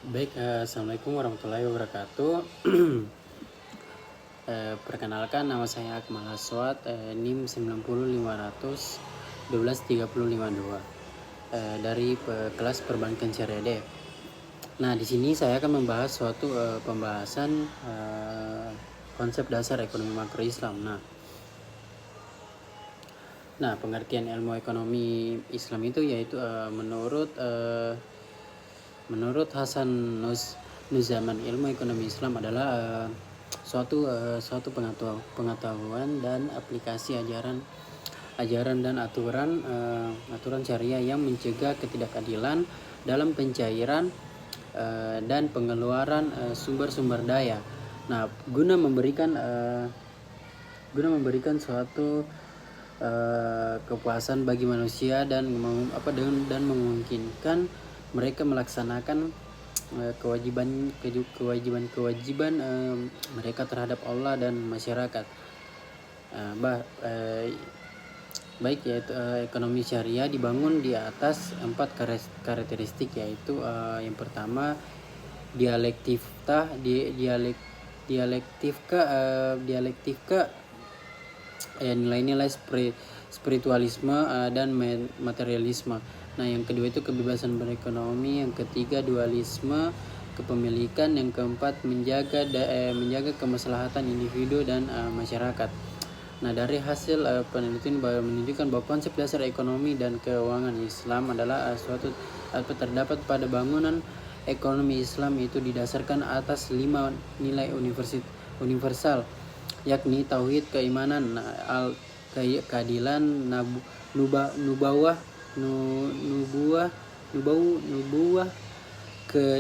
Baik, Assalamualaikum warahmatullahi wabarakatuh. Perkenalkan, nama saya Akmal Aswad, NIM 90500 dari kelas Perbankan Syariah D. Nah, di sini saya akan membahas suatu pembahasan konsep dasar ekonomi makro Islam. Nah, pengertian ilmu ekonomi Islam itu yaitu menurut Hasan Nuzaman, ilmu ekonomi Islam adalah suatu pengetahuan dan aplikasi ajaran dan aturan syariah yang mencegah ketidakadilan dalam pencairan dan pengeluaran sumber-sumber daya. Nah, guna memberikan suatu kepuasan bagi manusia dan memungkinkan mereka melaksanakan kewajiban mereka terhadap Allah dan masyarakat. Baik, yaitu ekonomi syariah dibangun di atas 4 karakteristik, yaitu yang pertama dialektika nilai-nilai spiritualisme dan materialisme. Nah, yang kedua itu kebebasan berekonomi, yang ketiga dualisme kepemilikan, yang keempat menjaga kemaslahatan individu dan masyarakat. Nah, dari hasil penelitian menunjukkan bahwa konsep dasar ekonomi dan keuangan Islam adalah terdapat pada bangunan ekonomi Islam itu didasarkan atas 5 nilai universal, yakni tauhid, keimanan, keadilan, nubuah,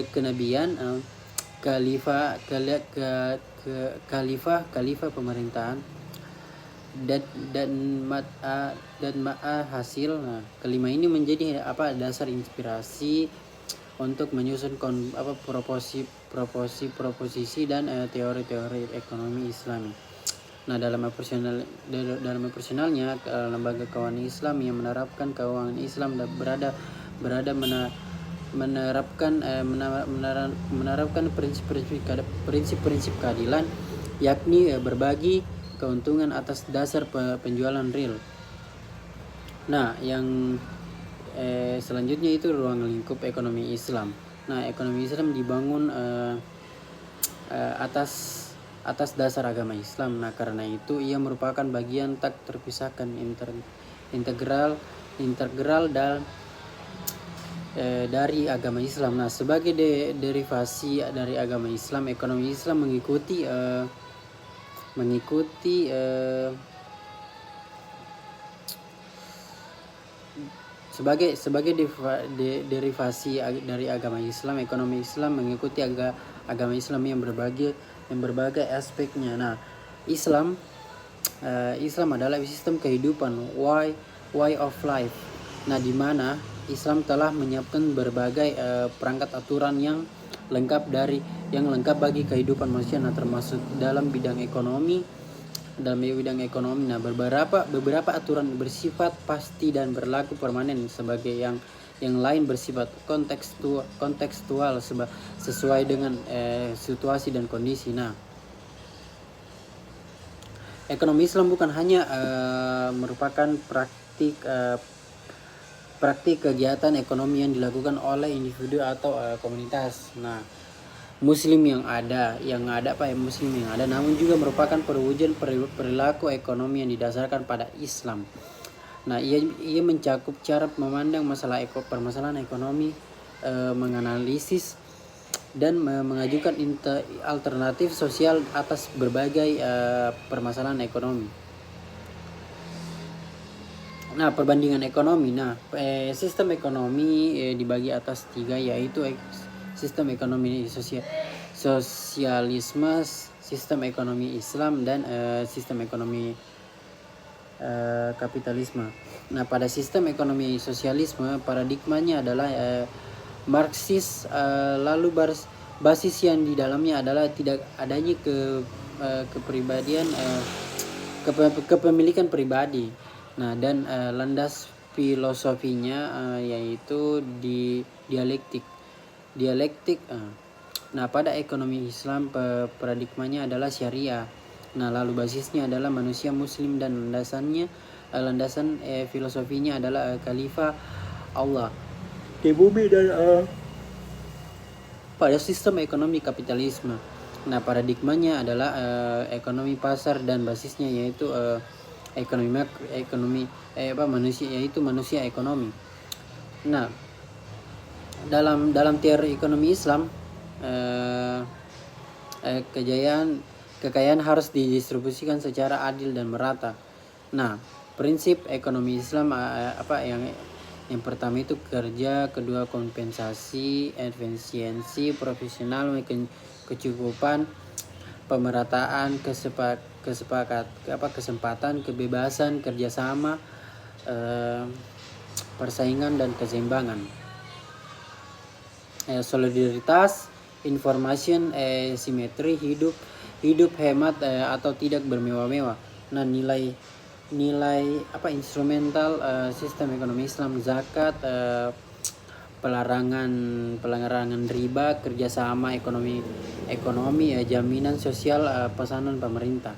kenabian, khalifah pemerintahan, dan hasil. Nah, kelima ini menjadi dasar inspirasi untuk menyusun proposisi dan teori-teori ekonomi Islami. Nah, dalam operasionalnya, lembaga keuangan Islam yang menerapkan keuangan Islam menerapkan prinsip-prinsip keadilan, yakni berbagi keuntungan atas dasar penjualan real. Nah, yang selanjutnya itu ruang lingkup ekonomi Islam. Nah, ekonomi Islam dibangun atas dasar agama Islam. Nah, karena itu ia merupakan bagian tak terpisahkan integral dari agama Islam. Nah, sebagai derivasi dari agama Islam, ekonomi Islam mengikuti sebagai derivasi dari agama Islam, ekonomi Islam mengikuti agama Islam yang berbagai aspeknya. Nah, Islam adalah sistem kehidupan, way of life. Nah, di mana Islam telah menyiapkan berbagai perangkat aturan yang lengkap bagi kehidupan manusia, nah, termasuk dalam bidang ekonomi. Nah, beberapa aturan bersifat pasti dan berlaku permanen, sebagai yang lain bersifat kontekstual sesuai dengan situasi dan kondisi. Nah, ekonomi Islam bukan hanya merupakan praktik kegiatan ekonomi yang dilakukan oleh individu atau komunitas. Nah, Muslim yang ada, namun juga merupakan perwujudan perilaku ekonomi yang didasarkan pada Islam. Nah, ia mencakup cara memandang permasalahan ekonomi, menganalisis dan mengajukan alternatif sosial atas berbagai permasalahan ekonomi. Nah, perbandingan ekonomi. Nah, sistem ekonomi dibagi atas 3, yaitu sistem ekonomi sosialisme, sistem ekonomi Islam, dan sistem ekonomi kapitalisme. Nah, pada sistem ekonomi sosialisme, paradigmanya adalah Marxis, lalu basis yang di dalamnya adalah tidak adanya kepemilikan pribadi. Nah, dan landas filosofinya yaitu di dialektik. dialektik. Nah, pada ekonomi Islam paradigmanya adalah syariah. Nah, lalu basisnya adalah manusia muslim dan landasan filosofinya adalah khalifah Allah di bumi dan pada sistem ekonomi kapitalisme. Nah, paradigmanya adalah ekonomi pasar dan basisnya yaitu manusia ekonomi. Nah, dalam teori ekonomi Islam kekayaan harus didistribusikan secara adil dan merata. Nah, prinsip ekonomi Islam yang pertama itu kerja, kedua kompensasi, efisiensi, profesional, kecukupan, pemerataan, kesempatan, kebebasan, kerjasama, persaingan dan keseimbangan. Solidaritas, information, simetri, hidup hemat atau tidak bermewah-mewah. Nah, nilai instrumental sistem ekonomi Islam, zakat, pelarangan riba, kerjasama ekonomi, jaminan sosial, pesanan pemerintah.